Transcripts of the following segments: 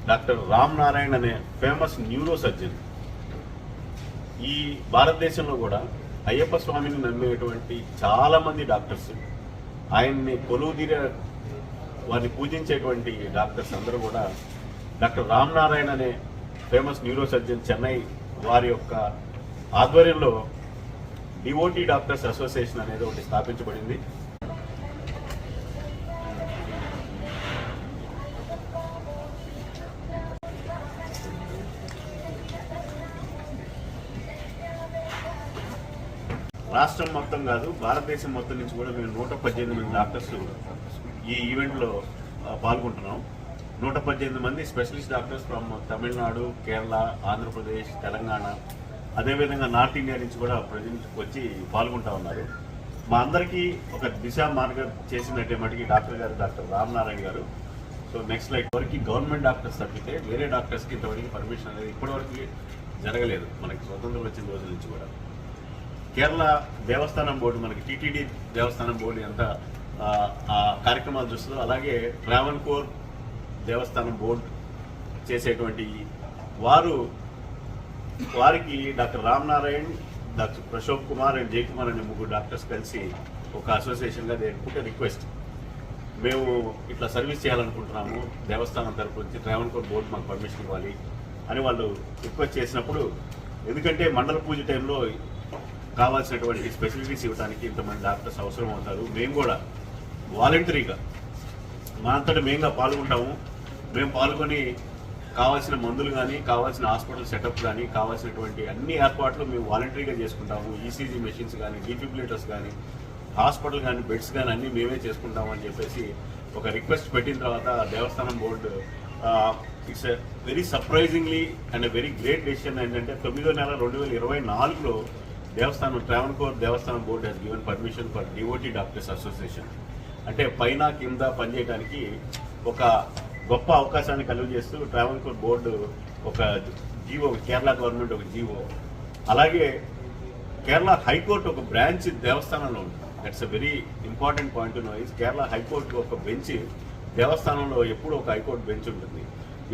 Doctor Ram Narayan అనే famous neuro surgeon. ఈ భారతదేశంలో కూడా అయ్యప్ప స్వామిని నమ్మేటువంటి చాలామంది డాక్టర్స్, ఆయన్ని కొలువుదీరే వారిని పూజించేటువంటి డాక్టర్స్ అందరూ కూడా డాక్టర్ రామ్ నారాయణ్ అనే ఫేమస్ న్యూరో సర్జన్ చెన్నై వారి యొక్క ఆధ్వర్యంలో డివోటీ డాక్టర్స్ అసోసియేషన్ అనేది ఒకటి స్థాపించబడింది. రాష్ట్రం మొత్తం కాదు, భారతదేశం మొత్తం నుంచి కూడా మేము 118 మంది డాక్టర్స్ ఈ ఈవెంట్లో పాల్గొంటున్నాం. 118 మంది specialist doctors from Tamil Nadu, Kerala, Andhra Pradesh, Telangana, అదేవిధంగా నార్త్ ఇండియా నుంచి కూడా ప్రజెంట్ వచ్చి పాల్గొంటూ ఉన్నారు. మా అందరికీ ఒక దిశా మార్గం చేసినట్టే మటుకి డాక్టర్ గారు డాక్టర్ రామ్ నారాయణ గారు. సో నెక్స్ట్ లైక్ వరకు గవర్నమెంట్ డాక్టర్స్ తప్పితే వేరే డాక్టర్స్కి ఇంతవరకు పర్మిషన్ అనేది ఇప్పటివరకు జరగలేదు. మనకి స్వతంత్రం వచ్చిన రోజుల నుంచి కూడా కేరళ దేవస్థానం బోర్డు, మనకి టీటీడీ దేవస్థానం బోర్డు ఎంత ఆ కార్యక్రమాలు చూస్తుందో, అలాగే ట్రావెన్కోర్ దేవస్థానం బోర్డు చేసేటువంటి వారికి doctor Ram Narayan, doctor Prashobh Kumar and Jayakumar అనే 3 డాక్టర్స్ కలిసి ఒక అసోసియేషన్గా పుట్టే రిక్వెస్ట్, మేము ఇట్లా సర్వీస్ చేయాలనుకుంటున్నాము, దేవస్థానం తరపు నుంచి ట్రావెన్కోర్ బోర్డు మాకు పర్మిషన్ ఇవ్వాలి అని వాళ్ళు రిక్వెస్ట్ చేసినప్పుడు, ఎందుకంటే మండల పూజ టైంలో కావాల్సినటువంటి స్పెసిలిటీస్ ఇవ్వడానికి ఇంతమంది డాక్టర్స్ అవసరం అవుతారు, మేము కూడా వాలంటరీగా మా అంతటా మేముగా పాల్గొంటాము, మేము పాల్గొని కావాల్సిన మందులు కానీ, కావాల్సిన హాస్పిటల్ సెటప్ కానీ, కావాల్సినటువంటి అన్ని ఏర్పాట్లు మేము వాలంటరీగా చేసుకుంటాము. ఈసీజీ మెషిన్స్ కానీ, డిఫిబ్రిలేటర్స్ కానీ, హాస్పిటల్ కానీ, బెడ్స్ కానీ అన్నీ మేమే చేసుకుంటాము అని చెప్పేసి ఒక రిక్వెస్ట్ పెట్టిన తర్వాత దేవస్థానం board it's very surprisingly and very great decision ఏంటంటే 9వ నెల 2024లో దేవస్థానం ట్రావెన్కోర్ దేవస్థానం board has given permission for devotee doctors association. అంటే పైన కింద పనిచేయడానికి ఒక గొప్ప అవకాశాన్ని కలుగు చేస్తూ ట్రావెన్కోర్ బోర్డు ఒక జీవో, కేరళ గవర్నమెంట్ ఒక జీవో, అలాగే కేరళ హైకోర్టు ఒక బ్రాంచ్ దేవస్థానంలో ఉంది. That's a very important point no is Kerala high court ఒక బెంచ్ దేవస్థానంలో ఎప్పుడు ఒక హైకోర్టు బెంచ్ ఉంటుంది.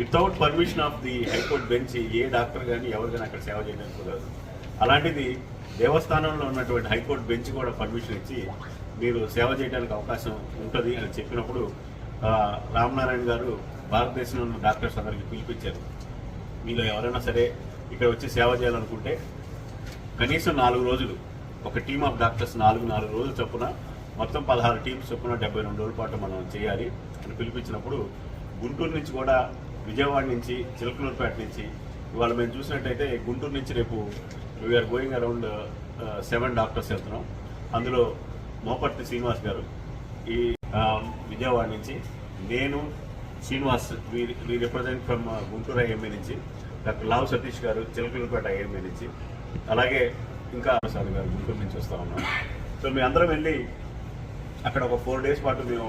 Without permission of the high court bench A doctor కానీ ఎవరు కానీ అక్కడ సేవ చేయడానికి కుదరదు. అలాంటిది దేవస్థానంలో ఉన్నటువంటి హైకోర్టు బెంచ్ కూడా పర్మిషన్ ఇచ్చి మీరు సేవ చేయడానికి అవకాశం ఉంటుంది అని చెప్పినప్పుడు రామ్ నారాయణ గారు భారతదేశంలో ఉన్న డాక్టర్స్ అందరికీ పిలిపించారు. మీలో ఎవరైనా సరే ఇక్కడ వచ్చి సేవ చేయాలనుకుంటే కనీసం 4 రోజులు ఒక టీమ్ ఆఫ్ డాక్టర్స్ 4 రోజులు చొప్పున మొత్తం 16 టీమ్స్ చొప్పున 72 రోజుల పాటు మనం చేయాలి అని పిలిపించినప్పుడు గుంటూరు నుంచి కూడా, విజయవాడ నుంచి, చిలకలూరుపేట నుంచి, ఇవాళ మేము చూసినట్టయితే గుంటూరు నుంచి రేపు వీఆర్ గోయింగ్ అరౌండ్ 7 డాక్టర్స్ వెళ్తున్నాం. అందులో మోపర్తి శ్రీనివాస్ గారు ఈ విజయవాడ నుంచి, నేను Srinivas we represent from Guntur IMA నుంచి, డాక్టర్ లావు సతీష్ గారు చిలకలూరుపేట ఐఎంఏ నుంచి, అలాగే ఇంకా ప్రసాద్ గారు గుంటూరు నుంచి వస్తూ ఉన్నాం. సో మేము అందరం వెళ్ళి అక్కడ ఒక 4 days పాటు మేము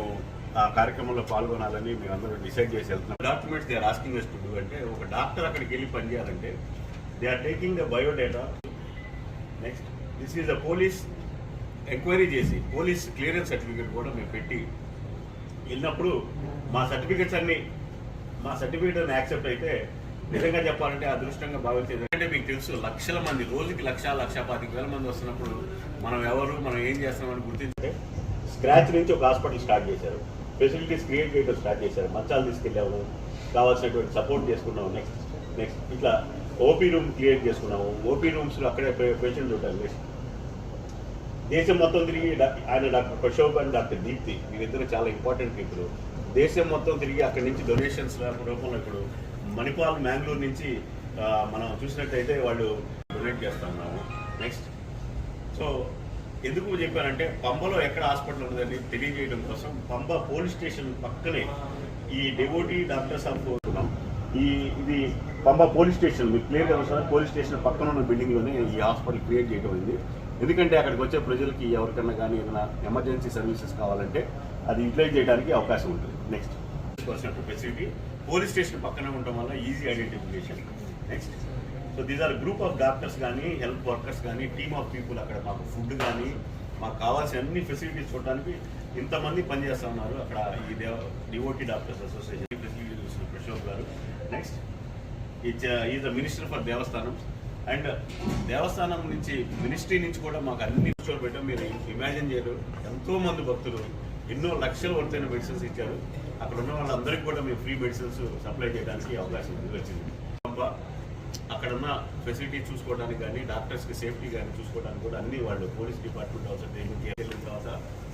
ఆ కార్యక్రమంలో పాల్గొనాలని మేము అందరూ డిసైడ్ చేసి వెళ్తున్నాం. Documents they are asking us to do అంటే ఒక డాక్టర్ అక్కడికి వెళ్ళి పనిచేయాలంటే they are taking the biodata. Next this is the police enquiry చేసి పోలీస్ క్లియరెన్స్ సర్టిఫికేట్ కూడా మేము పెట్టి వెళ్ళినప్పుడు మా సర్టిఫికేట్ అన్ని యాక్సెప్ట్ అయితే నిజంగా చెప్పాలంటే అదృష్టంగా భావించేది. అంటే మీకు తెలుసు, లక్షల మంది, రోజుకి 1,25,000 మంది వస్తున్నప్పుడు మనం ఏం చేస్తామని గుర్తించే స్క్రాచ్ నుంచి ఒక హాస్పిటల్ స్టార్ట్ చేశారు, ఫెసిలిటీస్ క్రియేట్ చేయడం స్టార్ట్ చేశారు, మంచాలు తీసుకెళ్ళాము, కావాల్సినటువంటి సపోర్ట్ చేసుకున్నాము. నెక్స్ట్ ఇట్లా ఓపీ రూమ్ క్రియేట్ చేసుకున్నాము. ఓపీ రూమ్స్లో అక్కడే పేషెంట్ ఉంటారు. నెక్స్ట్ దేశం మొత్తం తిరిగి ఆయన డాక్టర్ ప్రశోభ్ అండ్ డాక్టర్ దీప్తి వీరిద్దరు చాలా ఇంపార్టెంట్ పీపుల్. దేశం మొత్తం తిరిగి అక్కడి నుంచి డొనేషన్స్ రూపంలో ఇప్పుడు మణిపాల్, మ్యాంగ్లూర్ నుంచి మనం చూసినట్టయితే వాళ్ళు డొనేట్ చేస్తూ ఉన్నాము. నెక్స్ట్ సో ఎందుకు చెప్పానంటే పంబలో ఎక్కడ హాస్పిటల్ ఉన్నదని తెలియజేయడం కోసం పంబ పోలీస్ స్టేషన్ పక్కనే ఈ డివోటీ డాక్టర్స్ ఆఫ్ ఇది పంబ పోలీస్ స్టేషన్, మీకు క్లియర్గా వస్తుంది, పోలీస్ స్టేషన్ పక్కన ఉన్న బిల్డింగ్లోనే ఈ హాస్పిటల్ క్రియేట్ చేయడం అయింది. ఎందుకంటే అక్కడికి వచ్చే ప్రజలకి ఎవరికన్నా కానీ ఏదైనా ఎమర్జెన్సీ సర్వీసెస్ కావాలంటే అది యూటిలైజ్ చేయడానికి అవకాశం ఉంటుంది. నెక్స్ట్ ఫెసిలిటీ పోలీస్ స్టేషన్ పక్కనే ఉండటం వల్ల easy identification. Next so these are group of doctors కానీ, హెల్త్ వర్కర్స్ కానీ, టీమ్ ఆఫ్ పీపుల్. అక్కడ మాకు ఫుడ్ కానీ, మాకు కావాల్సిన అన్ని ఫెసిలిటీస్ చూడడానికి ఇంతమంది పనిచేస్తూ ఉన్నారు. అక్కడ ఈ డివోటీ డాక్టర్స్ అసోసియేషన్ ఫెసిలిటీ చూసిన ప్రశోభ్ గారు. Next is the minister for Devasthanam. And దేవస్థానం నుంచి మినిస్ట్రీ నుంచి కూడా మాకు అన్ని స్టోర్ పెట్టాం. మీరు ఇమాజిన్ చేయరు, ఎంతోమంది భక్తులు ఎన్నో లక్షల వరకైన మెడిసిన్స్ ఇచ్చారు. అక్కడ ఉన్న వాళ్ళందరికీ కూడా మేము ఫ్రీ మెడిసిన్స్ సప్లై చేయడానికి అవకాశం వచ్చింది. అక్కడ ఉన్న ఫెసిలిటీ చూసుకోవడానికి కానీ, డాక్టర్స్కి సేఫ్టీ కానీ చూసుకోవడానికి కూడా అన్ని వాళ్ళు పోలీస్ డిపార్ట్మెంట్ అవసరం వెళ్ళిన తర్వాత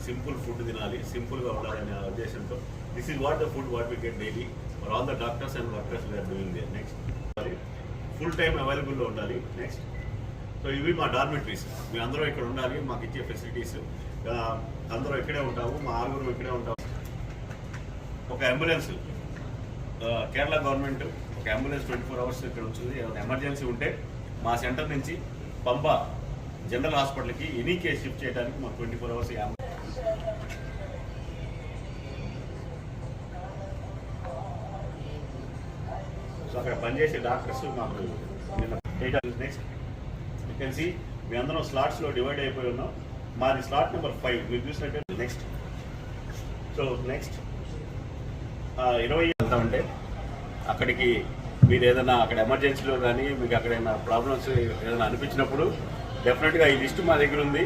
సింపుల్ ఫుడ్ తినాలి, సింపుల్గా ఉండాలనే ఉద్దేశంతో this is what the food what we get daily for all the doctors and workers we are doing they. Next full time అవైలబుల్లో ఉండాలి. నెక్స్ట్ సో ఇవి మా డార్మెటరీస్. మీ అందరూ ఇక్కడ ఉండాలి, మాకు ఇచ్చే ఫెసిలిటీస్ అందరూ ఇక్కడే ఉంటాము, మా ఆరుగురు ఇక్కడే ఉంటాము. ఒక అంబులెన్స్ కేరళ గవర్నమెంట్ ఒక అంబులెన్స్ 24 hours ఇక్కడ ఉంటుంది. ఎమర్జెన్సీ ఉంటే మా సెంటర్ నుంచి పంబ జనరల్ హాస్పిటల్కి ఎనీ కేసు షిఫ్ట్ చేయడానికి మాకు 24 hours సో అక్కడ పనిచేసే డాక్టర్స్ మాకు నెక్స్ట్ యూ కెన్ సీ మీ అందరం స్లాట్స్లో డివైడ్ అయిపోయి ఉన్నాం. మాది స్లాట్ నెంబర్ 5 మీరు చూసినట్టు. నెక్స్ట్ సో నెక్స్ట్ 20 వెళ్తామంటే అక్కడికి మీరు ఏదైనా అక్కడ ఎమర్జెన్సీలో కానీ మీకు అక్కడైనా ప్రాబ్లమ్స్ ఏదైనా అనిపించినప్పుడు డెఫినెట్గా ఈ లిస్ట్ మా దగ్గర ఉంది.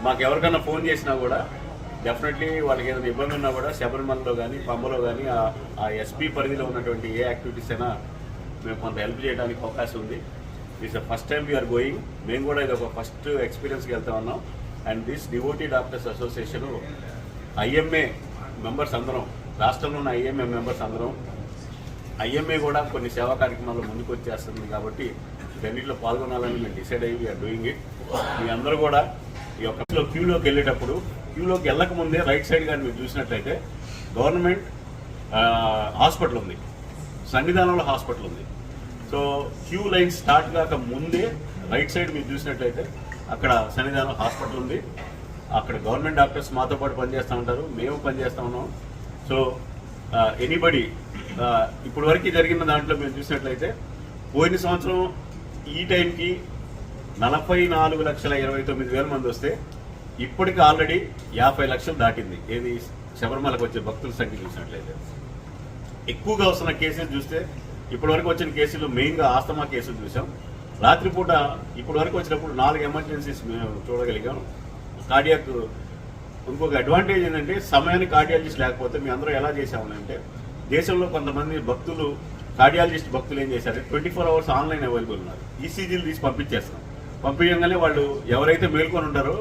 మాకు ఎవరికైనా ఫోన్ చేసినా కూడా డెఫినెట్లీ వాళ్ళకి ఏదైనా ఇబ్బంది ఉన్నా కూడా శబరిమలలో కానీ పంబలో కానీ ఆ ఎస్పీ పరిధిలో ఉన్నటువంటి ఏ యాక్టివిటీస్ అయినా మేము కొంత హెల్ప్ చేయడానికి అవకాశం ఉంది. This first time we are going. మేము కూడా ఇది ఒక ఫస్ట్ ఎక్స్పీరియన్స్కి వెళ్తా ఉన్నాం. And this devotee doctors association IMA members అందరం, రాష్ట్రంలో ఉన్న ఐఎంఏ మెంబర్స్ అందరం, ఐఎంఏ కూడా కొన్ని సేవా కార్యక్రమాల్లో ముందుకు వచ్చేస్తుంది కాబట్టి వీటన్నిటిలో పాల్గొనాలని మేము డిసైడ్ అయ్యి వీఆర్ డూయింగ్ ఇట్. మీ అందరూ కూడా ఈ యొక్క క్యూలోకి వెళ్ళేటప్పుడు క్యూలోకి వెళ్ళక ముందే రైట్ సైడ్ కానీ మీరు చూసినట్లయితే గవర్నమెంట్ హాస్పిటల్ ఉంది, సన్నిధానంలో హాస్పిటల్ ఉంది. సో క్యూ లైన్ స్టార్ట్ కాక ముందే రైట్ సైడ్ మీరు చూసినట్లయితే అక్కడ సన్నిధానం హాస్పిటల్ ఉంది. అక్కడ గవర్నమెంట్ డాక్టర్స్ మాతో పాటు పనిచేస్తూ ఉంటారు, మేము పనిచేస్తూ ఉన్నాం. సో ఎనీబడి ఇప్పటి వరకు జరిగిన దాంట్లో మేము చూసినట్లయితే పోయిన సంవత్సరం ఈ టైంకి 44,29,000 మంది వస్తే ఇప్పటికి ఆల్రెడీ 50 లక్షలు దాటింది. ఏది శబరిమలకు వచ్చే భక్తుల సంఖ్య చూసినట్లయితే ఎక్కువగా వస్తున్న కేసులు చూస్తే ఇప్పటి వరకు వచ్చిన కేసులు మెయిన్గా ఆస్తమా కేసులు చూసాం. రాత్రిపూట ఇప్పటి వరకు వచ్చినప్పుడు 4 ఎమర్జెన్సీస్ మేము చూడగలిగాం. కార్డియాక్ ఇంకొక అడ్వాంటేజ్ ఏంటంటే సమయానికి కార్డియాలజిస్ట్ లేకపోతే మేము అందరూ ఎలా చేసామంటే దేశంలో కొంతమంది భక్తులు కార్డియాలజిస్ట్ భక్తులు ఏం చేశారు 24 hours ఆన్లైన్ అవైలబుల్ ఉన్నారు. ఈసీజీలు తీసి పంపించేస్తాం. పంపించగానే వాళ్ళు ఎవరైతే మేల్కొని ఉంటారో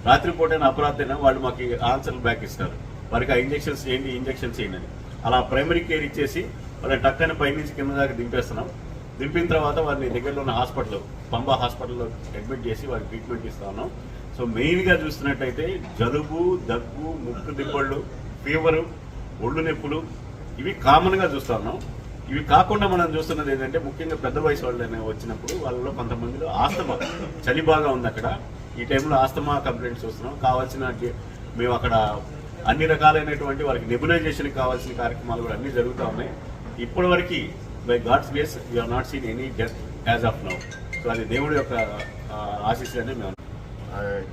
రాత్రిపూటైనా అపరాధైనా వాళ్ళు మాకు ఆన్సర్లు బ్యాక్ ఇస్తారు. వారికి ఆ ఇంజెక్షన్స్ చేయండి, ఇంజెక్షన్స్ చేయండి అని. అలా ప్రైమరీ కేర్ ఇచ్చేసి వాళ్ళని టక్కని పైనుంచి కింద దాకా దింపేస్తున్నాం. దింపిన తర్వాత వారిని దగ్గరలో ఉన్న హాస్పిటల్ పంబా హాస్పిటల్లో అడ్మిట్ చేసి వారికి ట్రీట్మెంట్ ఇస్తా ఉన్నాం. సో మెయిన్గా చూస్తున్నట్టయితే జలుబు, దగ్గు, ముక్కు దిబ్బళ్ళు, ఫీవరు, ఒళ్ళు నొప్పులు ఇవి కామన్గా చూస్తా ఉన్నాం. ఇవి కాకుండా మనం చూస్తున్నది ఏంటంటే ముఖ్యంగా పెద్ద వయసు వాళ్ళు వచ్చినప్పుడు వాళ్ళలో కొంతమందిలో ఆస్తమా, చలి బాగా ఉంది అక్కడ. ఈ టైంలో ఆస్తమా కంప్లైంట్స్ చూస్తున్నాం. కావాల్సిన మేము అక్కడ అన్ని రకాలైనటువంటి వాళ్ళకి నెబులైజేషన్కి కావాల్సిన కార్యక్రమాలు కూడా అన్నీ జరుగుతూ ఉన్నాయి. ఇప్పటివరకు by God's grace we have not seen any death as of now. So అది దేవుడి యొక్క ఆశీస్సులనే మేము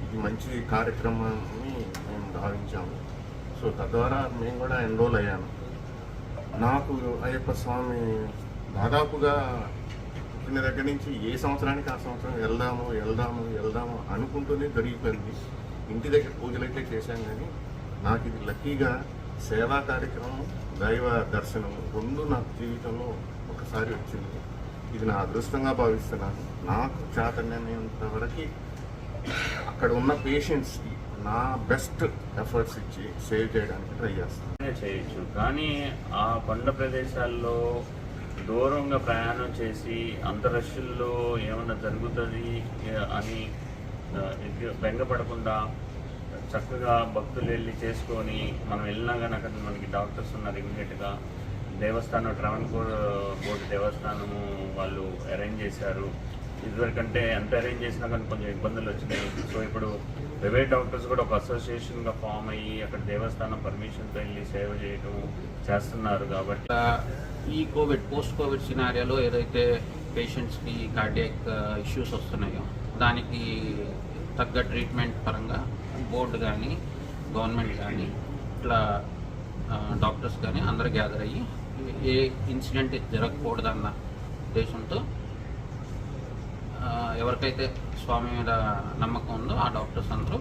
ఇది మంచి కార్యక్రమాన్ని మేము భావించాము. సో తద్వారా మేము కూడా ఎన్రోల్ అయ్యాను. నాకు అయ్యప్ప స్వామి దాదాపుగా పుట్టిన దగ్గర నుంచి ఏ సంవత్సరానికి ఆ సంవత్సరం వెళ్దాము అనుకుంటూనే జరిగిపోయింది. ఇంటి దగ్గర పూజలైతే చేశాం కానీ నాకు ఇది లక్కీగా సేవా కార్యక్రమం, దైవ దర్శనం రెండు నా జీవితంలో ఒకసారి వచ్చింది. ఇది నా అదృష్టంగా భావిస్తున్నాను. నాకు చేతనైనంత వరకు అక్కడ ఉన్న పేషెంట్స్కి నా బెస్ట్ ఎఫర్ట్స్ ఇచ్చి సేవ్ చేయడానికి ట్రై చేస్తాను. చేయొచ్చు కానీ ఆ కొండ ప్రదేశాల్లో దూరంగా ప్రయాణం చేసి అంత రష్యుల్లో ఏమన్నా జరుగుతుంది అని బెంగపడకుండా చక్కగా భక్తులు వెళ్ళి చేసుకొని మనం వెళ్ళినా కానీ అక్కడ మనకి డాక్టర్స్ ఉన్నారు ఇమీడియట్గా. దేవస్థానం ట్రావెన్కోర్ బోర్డు దేవస్థానము వాళ్ళు అరేంజ్ చేశారు. ఇదివరకంటే ఎంత అరేంజ్ చేసినా కానీ కొంచెం ఇబ్బందులు వచ్చినాయి. సో ఇప్పుడు ప్రైవేట్ డాక్టర్స్ కూడా ఒక అసోసియేషన్గా ఫామ్ అయ్యి అక్కడ దేవస్థానం పర్మిషన్తో వెళ్ళి సేవ చేయడం చేస్తున్నారు. కాబట్టి ఈ పోస్ట్ కోవిడ్ సినారియాలో ఏదైతే పేషెంట్స్కి కార్డియాక్ ఇష్యూస్ వస్తున్నాయో దానికి తగ్గ ట్రీట్మెంట్ పరంగా బోర్డు కానీ గవర్నమెంట్ కానీ ఇట్లా డాక్టర్స్ కానీ అందరూ గ్యాదర్ అయ్యి ఏ ఇన్సిడెంట్ జరగకూడదన్న ఉద్దేశంతో ఎవరికైతే స్వామి మీద నమ్మకం ఉందో ఆ డాక్టర్స్ అందరూ